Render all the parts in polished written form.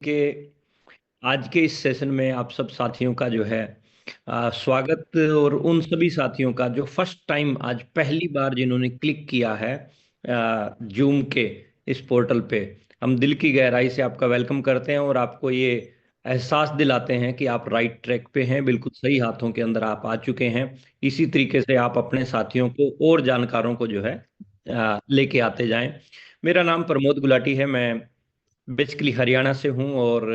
के आज के इस सेशन में आप सब साथियों का जो है स्वागत। और उन सभी साथियों का जो फर्स्ट टाइम आज पहली बार जिन्होंने क्लिक किया है जूम के इस पोर्टल पे, हम दिल की गहराई से आपका वेलकम करते हैं और आपको ये एहसास दिलाते हैं कि आप राइट ट्रैक पे हैं, बिल्कुल सही हाथों के अंदर आप आ चुके हैं। इसी तरीके से आप अपने साथियों को और जानकारों को जो है लेके आते जाएं। मेरा नाम प्रमोद गुलाटी है। मैं बेसिकली हरियाणा से हूँ और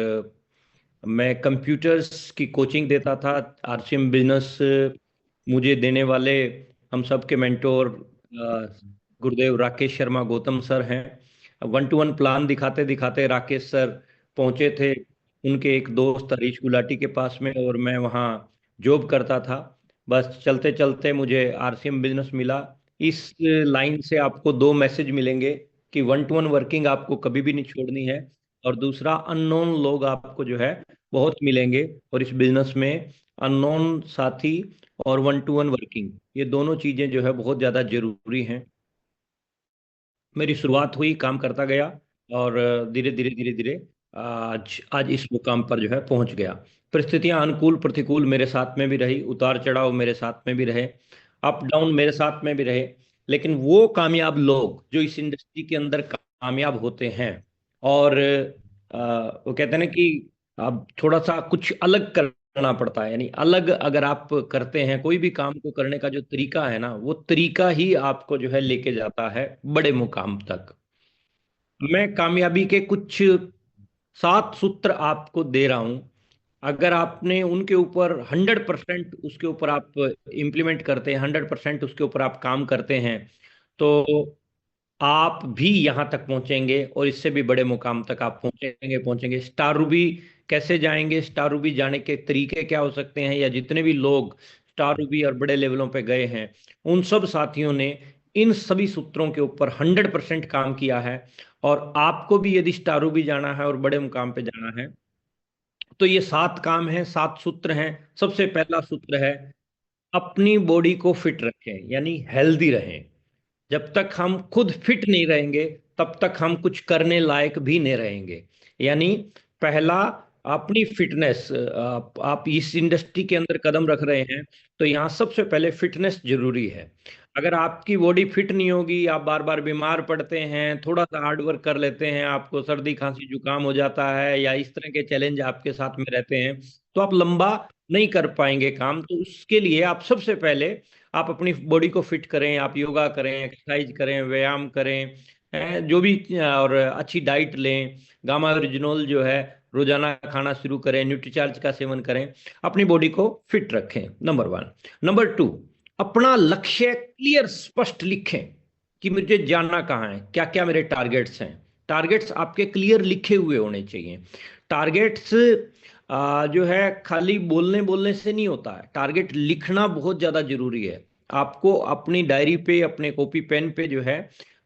मैं कंप्यूटर्स की कोचिंग देता था। आरसीएम बिजनेस मुझे देने वाले हम सब के मेंटोर गुरुदेव राकेश शर्मा गौतम सर हैं। वन टू वन प्लान दिखाते दिखाते राकेश सर पहुंचे थे उनके एक दोस्त हरीश गुलाटी के पास में, और मैं वहाँ जॉब करता था। बस चलते चलते मुझे आरसीएम बिजनेस मिला। इस लाइन से आपको दो मैसेज मिलेंगे कि वन टू वन वर्किंग आपको कभी भी नहीं छोड़नी है, और दूसरा अननोन लोग आपको जो है बहुत मिलेंगे। और इस बिजनेस में अननोन साथी और वन टू वन वर्किंग, ये दोनों चीजें जो है बहुत ज्यादा जरूरी हैं। मेरी शुरुआत हुई, काम करता गया, और धीरे धीरे धीरे धीरे आज आज इस मुकाम पर जो है पहुंच गया। परिस्थितियां अनुकूल प्रतिकूल मेरे साथ में भी रही, उतार चढ़ाव मेरे साथ में भी रहे, अप डाउन मेरे साथ में भी रहे। लेकिन वो कामयाब लोग जो इस इंडस्ट्री के अंदर कामयाब होते हैं, और वो कहते हैं ना कि अब थोड़ा सा कुछ अलग करना पड़ता है, यानी अलग अगर आप करते हैं कोई भी काम को करने का जो तरीका है ना, वो तरीका ही आपको जो है लेके जाता है बड़े मुकाम तक। मैं कामयाबी के कुछ 7 सूत्र आपको दे रहा हूं। अगर आपने उनके ऊपर 100% उसके ऊपर आप इम्प्लीमेंट करते हैं, 100% उसके ऊपर आप काम करते हैं, तो आप भी यहां तक पहुंचेंगे और इससे भी बड़े मुकाम तक आप पहुंचेंगे पहुंचेंगे। स्टार रूबी कैसे जाएंगे, स्टार रूबी जाने के तरीके क्या हो सकते हैं, या जितने भी लोग स्टार रूबी और बड़े लेवलों पे गए हैं, उन सब साथियों ने इन सभी सूत्रों के ऊपर 100% काम किया है। और आपको भी यदि स्टार रूबी जाना है और बड़े मुकाम पे जाना है, तो ये 7 काम हैं, 7 सूत्र हैं। सबसे पहला सूत्र है, अपनी बॉडी को फिट रखें, यानी हेल्दी रहें। जब तक हम खुद फिट नहीं रहेंगे, तब तक हम कुछ करने लायक भी नहीं रहेंगे। यानी पहला, अपनी फिटनेस। आप इस इंडस्ट्री के अंदर कदम रख रहे हैं, तो यहाँ सबसे पहले फिटनेस जरूरी है। अगर आपकी बॉडी फिट नहीं होगी, आप बार बार बीमार पड़ते हैं, थोड़ा सा हार्ड वर्क कर लेते हैं, आपको सर्दी खांसी जुकाम हो जाता है, या इस तरह के चैलेंज आपके साथ में रहते हैं, तो आप लंबा नहीं कर पाएंगे काम। तो उसके लिए आप सबसे पहले आप अपनी बॉडी को फिट करें, आप योगा करें, एक्सरसाइज करें, व्यायाम करें, जो भी, और अच्छी डाइट लें। गामा ओरिजिनल जो है रोजाना खाना शुरू करें, न्यूट्रीचार्ज का सेवन करें, अपनी बॉडी को फिट रखें, नंबर 1। नंबर 2, अपना लक्ष्य क्लियर स्पष्ट लिखें कि मुझे जानना कहाँ है, क्या क्या मेरे टारगेट्स हैं। टारगेट्स आपके क्लियर लिखे हुए होने चाहिए। टारगेट्स जो है खाली बोलने बोलने से नहीं होता है, टारगेट लिखना बहुत ज्यादा जरूरी है। आपको अपनी डायरी पे, अपने कॉपी पेन पे जो है,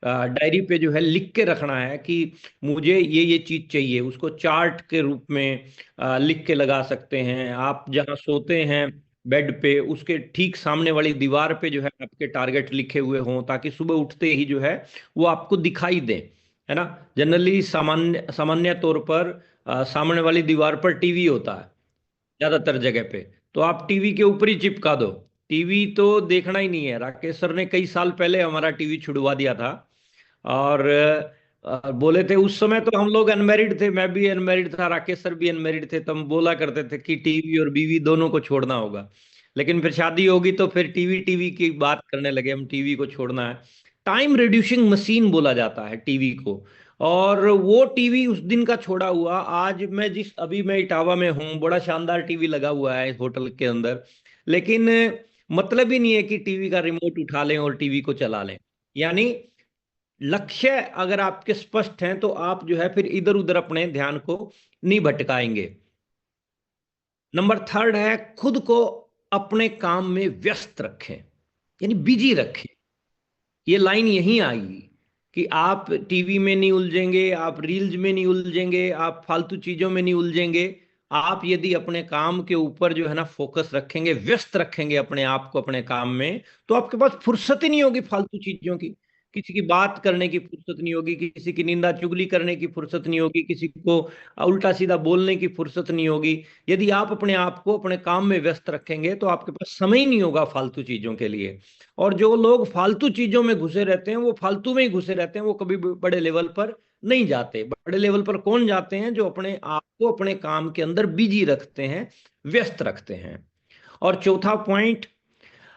डायरी पे जो है लिख के रखना है कि मुझे ये चीज चाहिए। उसको चार्ट के रूप में लिख के लगा सकते हैं। आप जहाँ सोते हैं बेड पे, उसके ठीक सामने वाली दीवार पे जो है आपके टारगेट लिखे हुए हों, ताकि सुबह उठते ही जो है वो आपको दिखाई दे, है ना। जनरली सामान्य सामान्य तौर पर सामने वाली दीवार पर टीवी होता है ज्यादातर जगह पे, तो आप टीवी के ऊपर ही चिपका दो। टीवी तो देखना ही नहीं है। राकेश सर ने कई साल पहले हमारा टीवी छुड़वा दिया था, और बोले थे, उस समय तो हम लोग अनमेरिड थे, मैं भी अनमेरिड था, राकेश सर भी अनमेरिड थे, तो हम बोला करते थे कि टीवी और बीवी दोनों को छोड़ना होगा। लेकिन फिर शादी होगी तो फिर टीवी टीवी की बात करने लगे, हम टीवी को छोड़ना है। टाइम रिड्यूसिंग मशीन बोला जाता है टीवी को। और वो टीवी उस दिन का छोड़ा हुआ, आज मैं अभी मैं इटावा में हूँ, बड़ा शानदार टीवी लगा हुआ है होटल के अंदर, लेकिन मतलब ही नहीं है कि टीवी का रिमोट उठा लें और टीवी को चला लें। यानी लक्ष्य अगर आपके स्पष्ट हैं, तो आप जो है फिर इधर उधर अपने ध्यान को नहीं भटकाएंगे। नंबर 3 है, खुद को अपने काम में व्यस्त रखें, यानी बिजी रखें। ये लाइन यहीं आएगी कि आप टीवी में नहीं उलझेंगे, आप रील्स में नहीं उलझेंगे, आप फालतू चीजों में नहीं उलझेंगे। आप यदि अपने काम के ऊपर जो है ना फोकस रखेंगे, व्यस्त रखेंगे अपने आप को अपने काम में, तो आपके पास फुर्सत ही नहीं होगी फालतू चीजों की, किसी की बात करने की फुर्सत नहीं होगी, किसी की निंदा चुगली करने की फुर्सत नहीं होगी, किसी को उल्टा सीधा बोलने की फुर्सत नहीं होगी। यदि आप अपने आप को अपने काम में व्यस्त रखेंगे तो आपके पास समय ही नहीं होगा फालतू चीजों के लिए। और जो लोग फालतू चीजों में घुसे रहते हैं वो फालतू में ही घुसे रहते हैं, वो कभी भी बड़े लेवल पर नहीं जाते। बड़े लेवल पर कौन जाते हैं? जो अपने आप को अपने काम के अंदर बिजी रखते हैं, व्यस्त रखते हैं। और चौथा पॉइंट,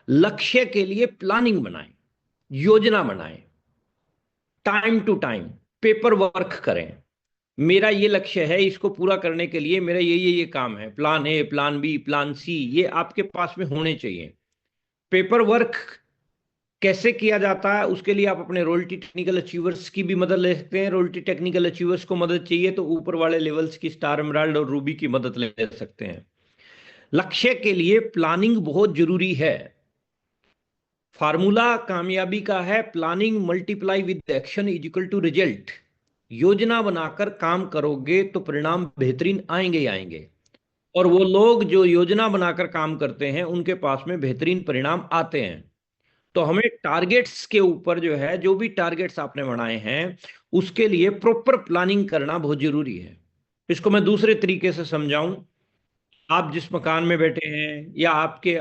लक्ष्य के लिए प्लानिंग बनाएं, योजना बनाएं, time to time paper work करें। मेरा ये लक्ष्य है, इसको पूरा करने के लिए मेरा ये काम है, plan A, plan B, plan C, ये आपके पास में होने चाहिए। पेपर वर्क कैसे किया जाता है? उसके लिए आप अपने रोल्टी टेक्निकल अचीवर्स की भी मदद ले सकते हैं। रोल्टी टेक्निकल अचीवर्स को मदद चाहिए तो ऊपर वाले लेवल्स की स्टार एमराल्ड और रूबी की मदद ले सकते हैं। लक्ष्य के लिए प्लानिंग बहुत जरूरी है। फार्मूला कामयाबी का है, planning multiply with action is equal to result. योजना बनाकर काम करोगे तो परिणाम बेहतरीन आएंगे ही आएंगे। और वो लोग जो योजना बनाकर काम करते हैं उनके पास में बेहतरीन परिणाम आते हैं। तो हमें टारगेट्स के ऊपर जो है, जो भी टारगेट्स आपने बनाए हैं उसके लिए प्रॉपर प्लानिंग करना बहुत जरूरी है। इसको मैं दूसरे तरीके से समझाऊं, आप जिस मकान में बैठे हैं या आपके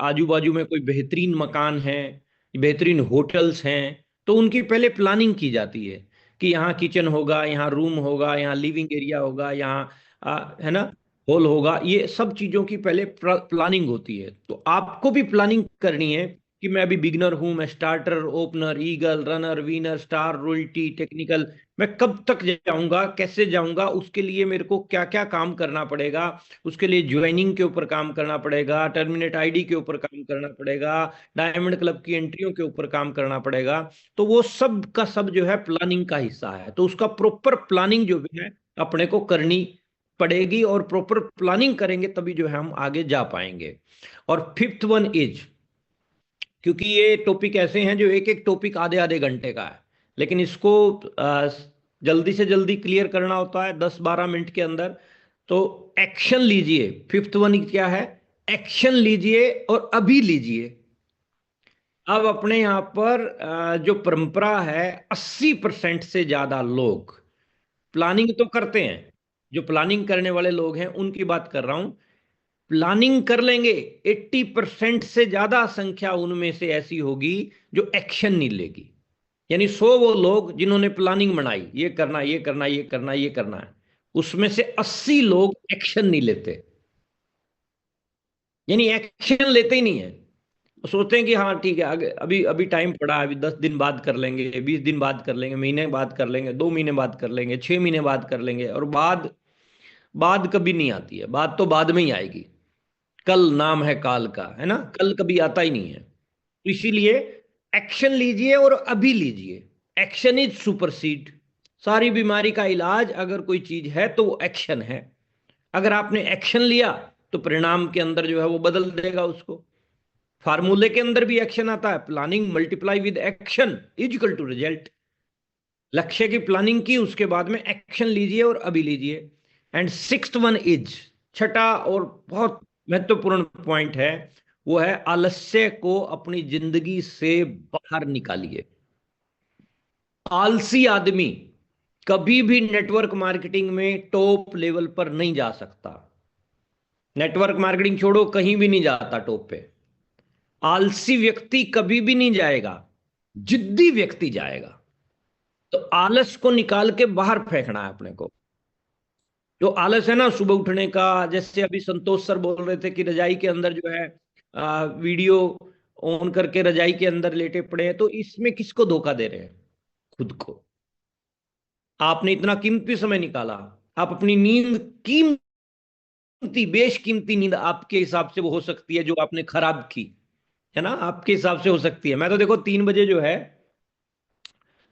आजू बाजू में कोई बेहतरीन मकान है, बेहतरीन होटल्स हैं, तो उनकी पहले प्लानिंग की जाती है कि यहाँ किचन होगा, यहाँ रूम होगा, यहाँ लिविंग एरिया होगा, यहाँ है ना, हॉल होगा। ये सब चीजों की पहले प्लानिंग होती है। तो आपको भी प्लानिंग करनी है कि मैं अभी बिगनर हूं, मैं starter, opener, eagle, runner, winner, star, royalty, technical, मैं कब तक जाऊंगा, कैसे जाऊंगा, उसके लिए मेरे को क्या क्या काम करना पड़ेगा। उसके लिए ज्वाइनिंग के ऊपर काम करना पड़ेगा, टर्मिनेट आईडी के ऊपर काम करना पड़ेगा, डायमंड क्लब की एंट्रियों के ऊपर काम करना पड़ेगा। तो वो सब का सब जो है प्लानिंग का हिस्सा है। तो उसका प्रॉपर प्लानिंग जो भी है अपने को करनी पड़ेगी, और प्रॉपर प्लानिंग करेंगे तभी जो है हम आगे जा पाएंगे। और फिफ्थ वन इज, क्योंकि ये टॉपिक ऐसे हैं जो एक एक टॉपिक आधे आधे घंटे का है, लेकिन इसको जल्दी से जल्दी क्लियर करना होता है 10-12 मिनट के अंदर। तो एक्शन लीजिए। फिफ्थ वन क्या है? एक्शन लीजिए और अभी लीजिए। अब अपने यहाँ पर जो परंपरा है, 80% से ज्यादा लोग प्लानिंग तो करते हैं। जो प्लानिंग करने वाले लोग हैं उनकी बात कर रहा हूं। प्लानिंग कर लेंगे, 80% से ज्यादा संख्या उनमें से ऐसी होगी जो एक्शन नहीं लेगी। यानी 100 वो लोग जिन्होंने प्लानिंग बनाई, ये करना, ये करना, ये करना, ये करना है, उसमें से 80 लोग एक्शन नहीं लेते। यानी एक्शन लेते ही नहीं है। वो सोचते हैं कि हाँ ठीक है, अभी अभी टाइम पड़ा है, अभी 10 दिन बाद कर लेंगे, 20 दिन बाद कर लेंगे, महीने बाद कर लेंगे, 2 महीने बाद कर लेंगे, 6 महीने बाद कर लेंगे। और बाद बाद कभी नहीं आती है, बाद तो बाद में ही आएगी। कल नाम है काल का, है ना, कल कभी आता ही नहीं है। तो इसीलिए एक्शन लीजिए और अभी लीजिए। Action is supersede. सारी बीमारी का इलाज अगर कोई चीज है तो वो एक्शन है। अगर आपने एक्शन लिया तो परिणाम के अंदर जो है वो बदल देगा उसको। फार्मूले के अंदर भी एक्शन आता है, planning multiply with action is equal to result. लक्ष्य की प्लानिंग की, उसके बाद में एक्शन लीजिए और अभी लीजिए। एंड सिक्स्थ वन इज, छठा और बहुत महत्वपूर्ण पॉइंट है, वो है आलस्य को अपनी जिंदगी से बाहर निकालिए। आलसी आदमी कभी भी नेटवर्क मार्केटिंग में टॉप लेवल पर नहीं जा सकता। नेटवर्क मार्केटिंग छोड़ो, कहीं भी नहीं जाता टॉप पे। आलसी व्यक्ति कभी भी नहीं जाएगा, जिद्दी व्यक्ति जाएगा। तो आलस को निकाल के बाहर फेंकना है अपने को। जो आलस है ना सुबह उठने का, जैसे अभी संतोष सर बोल रहे थे कि रजाई के अंदर जो है वीडियो ऑन करके रजाई के अंदर लेटे पड़े हैं, तो इसमें किसको धोखा दे रहे हैं? खुद को। आपने इतना कीमती समय निकाला, आप अपनी नींद, कीमती बेशकीमती नींद आपके हिसाब से वो हो सकती है जो आपने खराब की, है ना, आपके हिसाब से हो सकती है। मैं तो देखो 3 बजे जो है,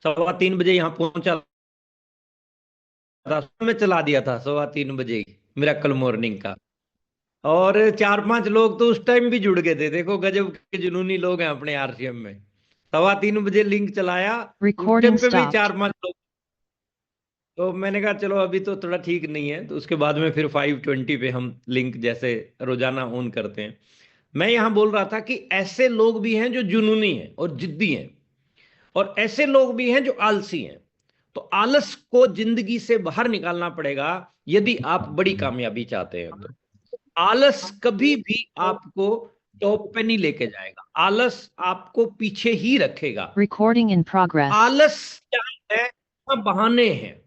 3:15 बजे यहाँ पहुंचा था, मैं चला दिया था 3:15 ही, मेरा कल मॉर्निंग का। और 4-5 लोग तो उस टाइम भी जुड़ गए थे, देखो गजब के जुनूनी लोग हैं अपने आरसीएम में। 3:15 बजे लिंक चलाया, उस Recording टाइम पे भी stopped. 4-5 लोग। तो मैंने कहा चलो अभी तो थोड़ा ठीक नहीं है, तो उसके बाद में फिर 5:20 पे हम लिंक जैसे रोजाना ऑन करते हैं। मैं यहाँ बोल रहा था कि ऐसे लोग भी हैं जो जुनूनी हैं और जिद्दी हैं। और ऐसे लोग भी हैं जो आलसी हैं। तो आलस को जिंदगी से बाहर निकालना पड़ेगा यदि आप बड़ी कामयाबी चाहते हैं। तो आलस कभी भी आपको टॉप पे नहीं लेके जाएगा, आलस आपको पीछे ही रखेगा। Recording in progress. आलस क्या है? बहाने हैं।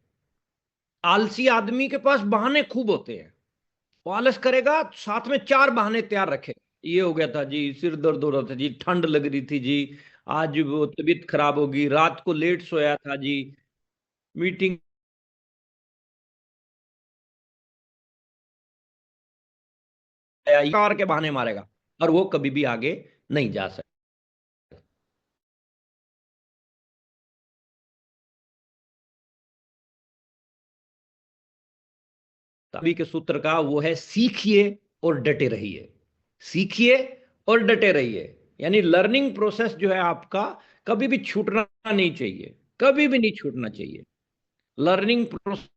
आलसी आदमी के पास बहाने खूब होते हैं। वो आलस करेगा, साथ में 4 बहाने तैयार रखेगा। ये हो गया था जी, सिर दर्द हो रहा था जी, ठंड लग रही थी जी, आज वो तबीयत खराब होगी, रात को लेट सोया था जी, मीटिंग कार के बहाने मारेगा, और वो कभी भी आगे नहीं जा सकता। तभी के सूत्र का वो है, सीखिए और डटे रहिए। सीखिए और डटे रहिए, यानी लर्निंग प्रोसेस जो है आपका कभी भी छूटना नहीं चाहिए, कभी भी नहीं छूटना चाहिए। लर्निंग प्रोसेस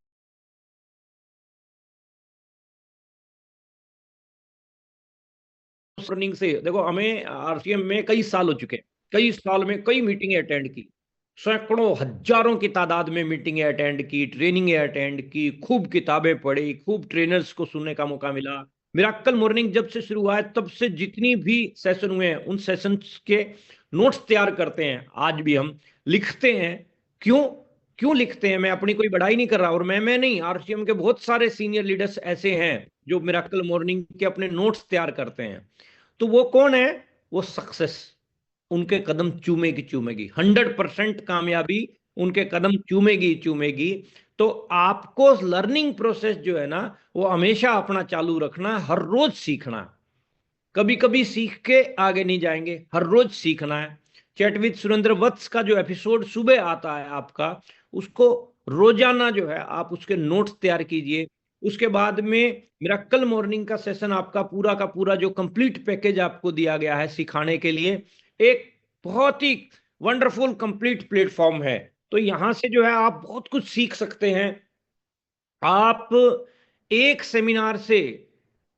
रनिंग से देखो, हमें आरसीएम में कई साल हो चुके हैं, कई साल में कई मीटिंगें अटेंड की, सैकड़ों हजारों की तादाद में मीटिंगें अटेंड की, ट्रेनिंगें अटेंड की, खूब किताबें पढ़ी, खूब ट्रेनर्स को सुनने का मौका मिला। मिराकल मॉर्निंग जब से शुरू हुआ है तब से जितनी भी सेशन हुए हैं उन सेशंस के नोट्स तैयार करते हैं, आज भी हम लिखते हैं। क्यों क्यों लिखते हैं? मैं अपनी कोई बड़ाई नहीं कर रहा, और मैं नहीं, आरसीएम के बहुत सारे सीनियर लीडर्स ऐसे हैं जो मिराकल मॉर्निंग के अपने नोट्स तैयार करते हैं। तो वो कौन है? वो सक्सेस उनके कदम चूमेगी चूमेगी, 100% कामयाबी उनके कदम चूमेगी चूमेगी। तो आपको लर्निंग प्रोसेस जो है ना, वो हमेशा अपना चालू रखना, हर रोज सीखना। कभी कभी सीख के आगे नहीं जाएंगे, हर रोज सीखना है। चैट विद सुरेंद्र वत्स का जो एपिसोड सुबह आता है आपका, उसको रोजाना जो है आप उसके नोट्स तैयार कीजिए। उसके बाद में मिराकल मॉर्निंग का सेशन आपका पूरा का पूरा जो कंप्लीट पैकेज आपको दिया गया है सिखाने के लिए, एक बहुत ही वंडरफुल कंप्लीट प्लेटफॉर्म है। तो यहां से जो है आप बहुत कुछ सीख सकते हैं। आप एक सेमिनार से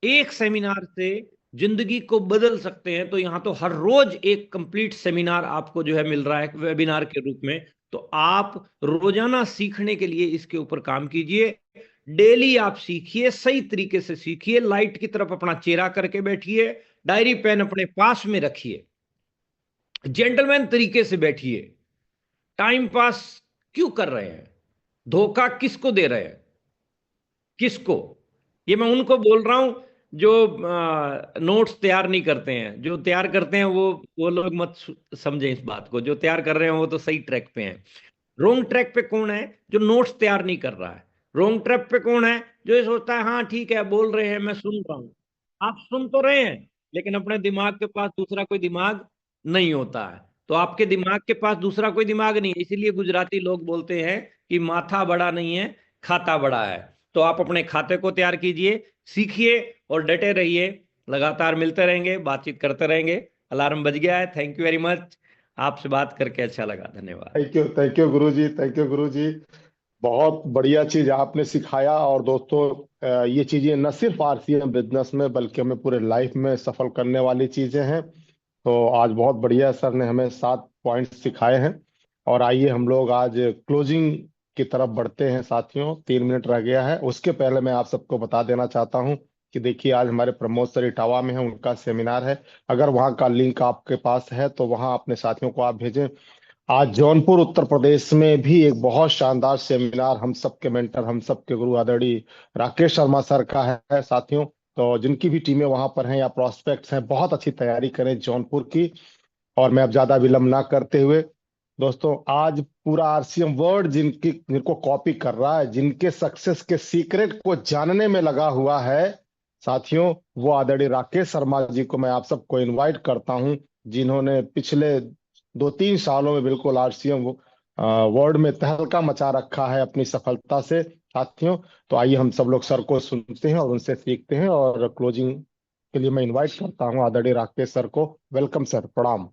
एक सेमिनार से जिंदगी को बदल सकते हैं। तो यहां तो हर रोज एक कंप्लीट सेमिनार आपको जो है मिल रहा है वेबिनार के रूप में। तो आप रोजाना सीखने के लिए इसके ऊपर काम कीजिए। डेली आप सीखिए, सही तरीके से सीखिए, लाइट की तरफ अपना चेहरा करके बैठिए, डायरी पेन अपने पास में रखिए, जेंटलमैन तरीके से बैठिए। टाइम पास क्यों कर रहे हैं? धोखा किसको दे रहे हैं? किसको? ये मैं उनको बोल रहा हूं जो नोट्स तैयार नहीं करते हैं। जो तैयार करते हैं वो लोग मत समझें इस बात को। जो तैयार कर रहे हैं वो तो सही ट्रैक पे हैं। रोंग ट्रैक पे कौन है? जो नोट्स तैयार नहीं कर रहा है। रोंग ट्रैक पे कौन है? जो ये सोचता है हाँ ठीक है बोल रहे हैं मैं सुन रहा हूं। आप सुन तो रहे हैं, लेकिन अपने दिमाग के पास दूसरा कोई दिमाग नहीं होता है। तो आपके दिमाग के पास दूसरा कोई दिमाग नहीं है, इसीलिए गुजराती लोग बोलते हैं कि माथा बड़ा नहीं है, खाता बड़ा है। तो आप अपने खाते को तैयार कीजिए, सीखिए और डटे रहिए। लगातार मिलते रहेंगे, बातचीत करते रहेंगे। अलार्म बज गया है। Thank you very much. आपसे बात करके अच्छा लगा। धन्यवाद। Thank you Guru ji, thank you गुरु जी। बहुत बढ़िया चीज आपने सिखाया। और दोस्तों, ये चीजें न सिर्फ आरसीएम बिजनेस में बल्कि हमें पूरे लाइफ में सफल करने वाली चीजें हैं। तो आज बहुत बढ़िया सर ने हमें 7 पॉइंट सिखाए हैं। और आइए हम लोग आज क्लोजिंग की तरफ बढ़ते हैं साथियों। 3 मिनट रह गया है। उसके पहले मैं आप सबको बता देना चाहता हूं कि देखिए, आज हमारे प्रमोद सर इटावा में है, उनका सेमिनार है। अगर वहां का लिंक आपके पास है तो वहां अपने साथियों को आप भेजें। आज जौनपुर उत्तर प्रदेश में भी एक बहुत शानदार सेमिनार हम सबके मेंटर, हम सबके गुरु आदरणीय राकेश शर्मा सर का है साथियों। तो जिनकी भी टीमें वहां पर हैं या प्रोस्पेक्ट्स हैं, बहुत अच्छी तैयारी करें जौनपुर की। और मैं अब ज्यादा विलंब ना करते हुए दोस्तों, आज पूरा आरसीएम वर्ल्ड जिनको कॉपी कर रहा है, जिनके सक्सेस के सीक्रेट को जानने में लगा हुआ है साथियों, वो आदरणीय राकेश शर्मा जी को मैं आप सबको इनवाइट करता हूं, जिन्होंने पिछले 2-3 सालों में बिल्कुल आरसीएम वर्ल्ड में तहलका मचा रखा है अपनी सफलता से साथियों। तो आइए हम सब लोग सर को सुनते हैं और उनसे सीखते हैं। और क्लोजिंग के लिए मैं इनवाइट करता हूं आदरणीय राकेश सर को। वेलकम सर, प्रणाम।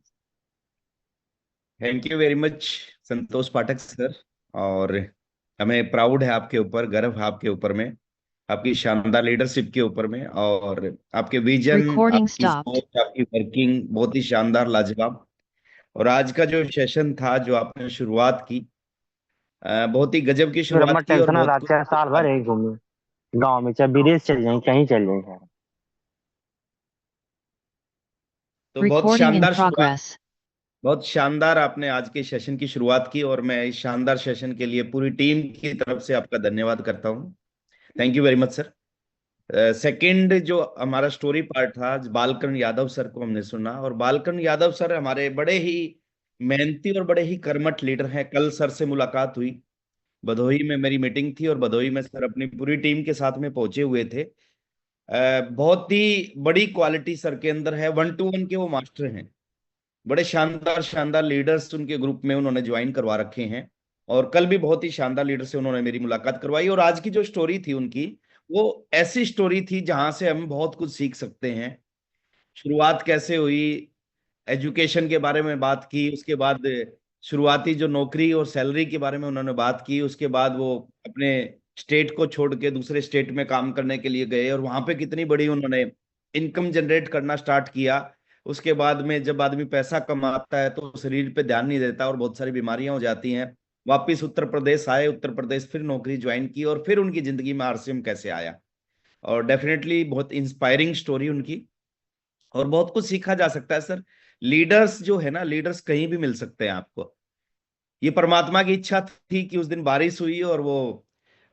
Thank you very much Santosh Pathak sir. और हमें प्राउड है आपके ऊपर, गर्व है आपके ऊपर में, आपकी शानदार लीडरशिप के ऊपर में, और आपके विजन, Recording आपकी stopped. सोच, आपकी वर्किंग बहुत ही शानदार, लाजवाब। और आज का जो सेशन था, जो आपने शुरुआत की, बहुत ही गजब की फिर शुरुआत मत की और टेंशन ना, बहुत रात कुछ चाहे साल भर यही घूमी गाँव में, चाहे विदेश चल जाए, कहीं चल जाए। तो बहुत Recording in शानदार शुरुआत, progress. बहुत शानदार आपने आज के सेशन की शुरुआत की, और मैं इस शानदार सेशन के लिए पूरी टीम की तरफ से आपका धन्यवाद करता हूँ। Thank you very much sir. Second जो हमारा स्टोरी पार्ट था, बालकरण यादव सर को हमने सुना, और बालकरण यादव सर हमारे बड़े ही मेहनती और बड़े ही कर्मठ लीडर हैं। कल सर से मुलाकात हुई, भदोही में मेरी मीटिंग थी, और भदोही में सर अपनी पूरी टीम के साथ में पहुंचे हुए थे। बहुत ही बड़ी क्वालिटी सर के अंदर है, 1-to-1 के वो मास्टर हैं। बड़े शानदार शानदार लीडर्स उनके ग्रुप में उन्होंने ज्वाइन करवा रखे हैं, और कल भी बहुत ही शानदार लीडर से उन्होंने मेरी मुलाकात करवाई। और आज की जो स्टोरी थी उनकी, वो ऐसी स्टोरी थी जहां से हम बहुत कुछ सीख सकते हैं। शुरुआत कैसे हुई, एजुकेशन के बारे में बात की, उसके बाद शुरुआती जो नौकरी और सैलरी के बारे में उन्होंने बात की, उसके बाद वो अपने स्टेट को छोड़ के दूसरे स्टेट में काम करने के लिए गए, और वहां पे कितनी बड़ी उन्होंने इनकम जनरेट करना स्टार्ट किया। उसके बाद में जब आदमी पैसा कमाता है तो शरीर पे ध्यान नहीं देता और बहुत सारी बीमारियां हो जाती हैं। वापिस उत्तर प्रदेश आए, उत्तर प्रदेश फिर नौकरी ज्वाइन की, और फिर उनकी जिंदगी में आरसीएम कैसे आया। और डेफिनेटली बहुत इंस्पायरिंग स्टोरी उनकी, और बहुत कुछ सीखा जा सकता है सर। लीडर्स जो है ना, लीडर्स कहीं भी मिल सकते हैं आपको। ये परमात्मा की इच्छा थी कि उस दिन बारिश हुई, और वो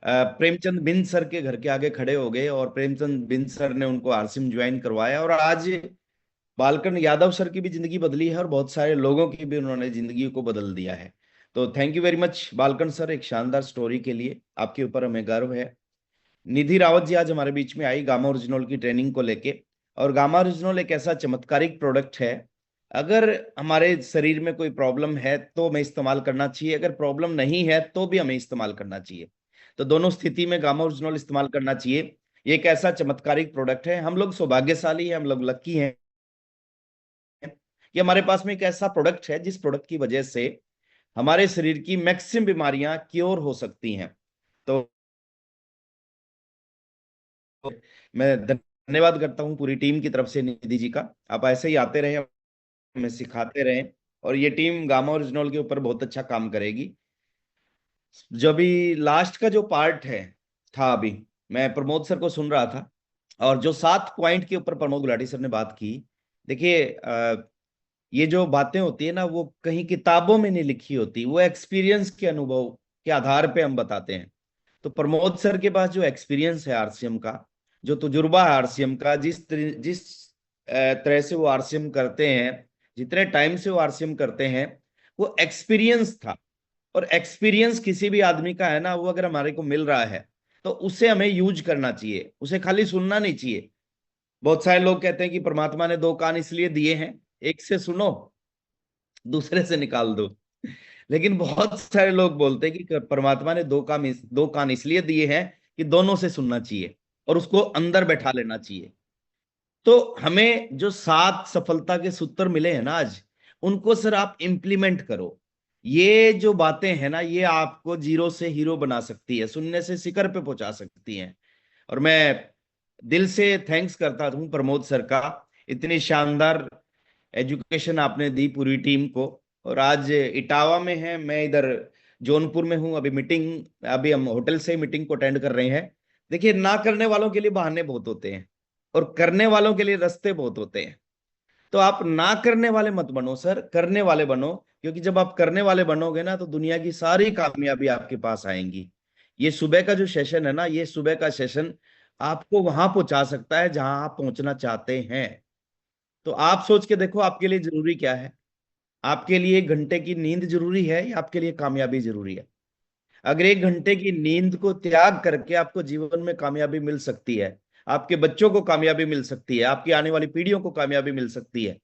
प्रेमचंद बिंद सर के घर के आगे खड़े हो गए, और प्रेमचंद बिंद सर ने उनको आरसीएम ज्वाइन करवाया, और आज बालकरण यादव सर की भी जिंदगी बदली है, और बहुत सारे लोगों की भी उन्होंने जिंदगी को बदल दिया है। तो thank you very much Balkaran sir, एक शानदार स्टोरी के लिए। आपके ऊपर हमें गर्व है। निधि रावत जी आज हमारे बीच में आई गामा ओरिजिनल की ट्रेनिंग को लेके, और गामा ओरिजिनल एक ऐसा चमत्कारिक प्रोडक्ट है, अगर हमारे शरीर में कोई प्रॉब्लम है तो हमें इस्तेमाल करना चाहिए, अगर प्रॉब्लम नहीं है तो भी हमें इस्तेमाल करना चाहिए। तो दोनों स्थिति में गामा ओरिजिनल इस्तेमाल करना चाहिए। ये एक ऐसा चमत्कारिक प्रोडक्ट है, हम लोग सौभाग्यशाली हैं, हम लोग लकी हैं कि हमारे पास में एक ऐसा प्रोडक्ट है जिस प्रोडक्ट की वजह से हमारे शरीर की मैक्सिमम बीमारियां क्योर हो सकती हैं। तो मैं धन्यवाद करता हूं पूरी टीम की तरफ से निधि जी का। आप ऐसे ही आते रहे, हमें सिखाते रहें, और ये टीम गामा ओरिजिनल के ऊपर बहुत अच्छा काम करेगी। जो भी लास्ट का जो पार्ट है था, अभी मैं प्रमोद सर को सुन रहा था, और जो 7 पॉइंट के ऊपर प्रमोद गुलाटी सर ने बात की, देखिए ये जो बातें होती है ना, वो कहीं किताबों में नहीं लिखी होती, वो एक्सपीरियंस के अनुभव के आधार पे हम बताते हैं। तो प्रमोद सर के पास जो एक्सपीरियंस है आरसीएम का, जो तजुर्बा है आरसीएम का, जिस तरह से वो आरसीएम करते हैं, जितने टाइम से वो आरसीएम करते हैं, वो एक्सपीरियंस था। और एक्सपीरियंस किसी भी आदमी का है ना, वो अगर हमारे को मिल रहा है तो उसे हमें यूज करना चाहिए, उसे खाली सुनना नहीं चाहिए। बहुत सारे लोग कहते हैं कि परमात्मा ने 2 कान इसलिए दिए हैं, एक से सुनो, दूसरे से निकाल दो। लेकिन बहुत सारे लोग बोलते हैं कि परमात्मा ने 2 कान इसलिए दिए हैं कि दोनों से सुनना चाहिए और उसको अंदर बैठा लेना चाहिए। तो हमें जो 7 सफलता के सूत्र मिले हैं ना आज, उनको सर आप इंप्लीमेंट करो। ये जो बातें हैं ना, ये आपको जीरो से हीरो बना सकती है, शून्य से शिखर पे पहुंचा सकती हैं। और मैं दिल से थैंक्स करता हूँ प्रमोद सर का, इतनी शानदार एजुकेशन आपने दी पूरी टीम को। और आज इटावा में है, मैं इधर जौनपुर में हूँ। अभी हम होटल से मीटिंग को अटेंड कर रहे हैं। देखिए, ना करने वालों के लिए बहाने बहुत होते हैं, और करने वालों के लिए रास्ते बहुत होते हैं। तो आप ना करने वाले मत बनो सर, करने वाले बनो, क्योंकि जब आप करने वाले बनोगे ना, तो दुनिया की सारी कामयाबी आपके पास आएंगी। ये सुबह का जो सेशन है ना, ये सुबह का सेशन आपको वहां पहुंचा सकता है जहां आप पहुंचना चाहते हैं। तो आप सोच के देखो, आपके लिए जरूरी क्या है? आपके लिए 1 घंटे की नींद जरूरी है या आपके लिए कामयाबी जरूरी है? अगर 1 घंटे की नींद को त्याग करके आपको जीवन में कामयाबी मिल सकती है, आपके बच्चों को कामयाबी मिल सकती है, आपकी आने वाली पीढ़ियों को कामयाबी मिल सकती है,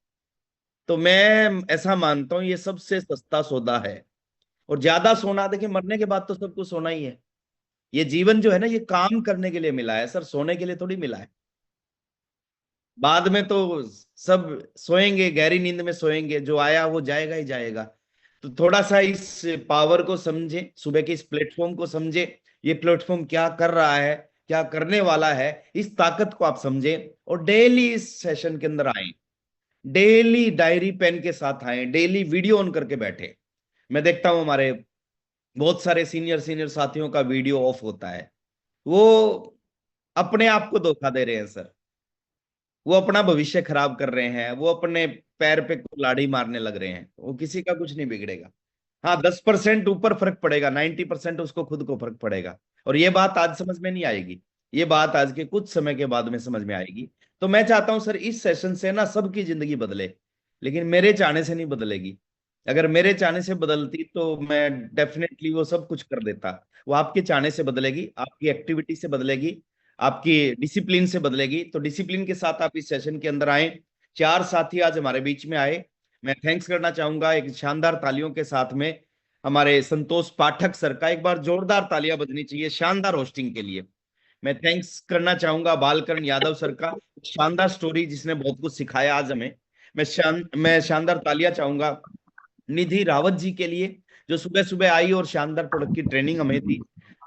तो मैं ऐसा मानता हूं ये सबसे सस्ता सौदा है। और ज्यादा सोना, देखिए मरने के बाद तो सबको सोना ही है। ये जीवन जो है ना, ये काम करने के लिए मिला है सर, सोने के लिए थोड़ी मिला है। बाद में तो सब सोएंगे, गहरी नींद में सोएंगे, जो आया वो जाएगा ही जाएगा। तो थोड़ा सा इस पावर को समझे, सुबह के इस प्लेटफॉर्म को समझे, ये प्लेटफॉर्म क्या कर रहा है, क्या करने वाला है, इस ताकत को आप समझे, और डेली इस सेशन के अंदर आए। डेली डायरी पेन के साथ आए, डेली वीडियो ऑन करके बैठे। मैं देखता हूं हमारे बहुत सारे सीनियर साथियों का वीडियो ऑफ होता है, वो अपने आप को धोखा दे रहे हैं सर, वो अपना भविष्य खराब कर रहे हैं, वो अपने पैर पे कुल्हाड़ी मारने लग रहे हैं। वो किसी का कुछ नहीं बिगड़ेगा। हाँ 10% ऊपर फर्क पड़ेगा, 90% उसको खुद को फर्क पड़ेगा। और ये बात आज समझ में नहीं आएगी, ये बात आज के कुछ समय के बाद में समझ में आएगी। तो मैं चाहता हूं सर इस सेशन से ना सबकी जिंदगी बदले, लेकिन मेरे चाहने से नहीं बदलेगी। अगर मेरे चाहने से बदलती तो मैं डेफिनेटली वो सब कुछ कर देता। वो आपके चाहने से बदलेगी, आपकी एक्टिविटी से बदलेगी, आपकी डिसिप्लिन से बदलेगी। तो डिसिप्लिन के साथ आप इस सेशन के अंदर आए। 4 साथी आज हमारे बीच में आए। मैं थैंक्स करना चाहूंगा एक शानदार तालियों के साथ में हमारे संतोष पाठक सर का। एक बार जोरदार तालियां बजनी चाहिए शानदार होस्टिंग के लिए। मैं थैंक्स करना चाहूंगा बालकरण यादव सर का, शानदार स्टोरी जिसने बहुत कुछ सिखाया आज हमें। मैं शानदार तालियां चाहूंगा निधि रावत जी के लिए, जो सुबह सुबह आई और शानदार प्रोडक्ट की ट्रेनिंग हमें दी।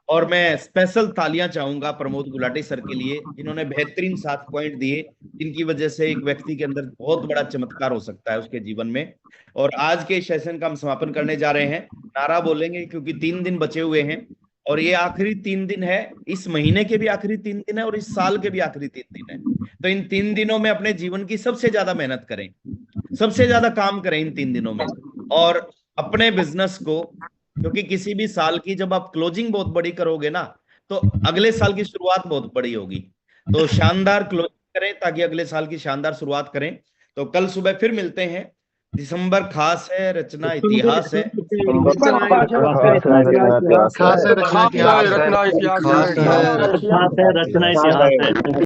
और मैं स्पेशल तालियां चाहूंगा प्रमोद गुलाटी सर के लिए, जिन्होंने बेहतरीन 7 पॉइंट दिए, जिनकी वजह से एक व्यक्ति के अंदर बहुत बड़ा चमत्कार हो सकता है उसके जीवन में। और आज के सेशन का हम समापन करने जा रहे हैं। नारा बोलेंगे क्योंकि 3 दिन बचे हुए हैं और ये आखिरी 3 दिन है, इस महीने के भी आखिरी 3 दिन है और इस साल के भी आखिरी 3 दिन है। तो इन 3 दिनों में अपने जीवन की सबसे ज्यादा मेहनत करें, सबसे ज्यादा काम करें इन 3 दिनों में। और अपने बिजनेस को, क्योंकि किसी भी साल की जब आप क्लोजिंग बहुत बड़ी करोगे ना, तो अगले साल की शुरुआत बहुत बड़ी होगी। तो शानदार क्लोजिंग करें ताकि अगले साल की शानदार शुरुआत करें। तो कल सुबह फिर मिलते हैं। दिसंबर खास है, रचना इतिहास है। रचना इतिहास है।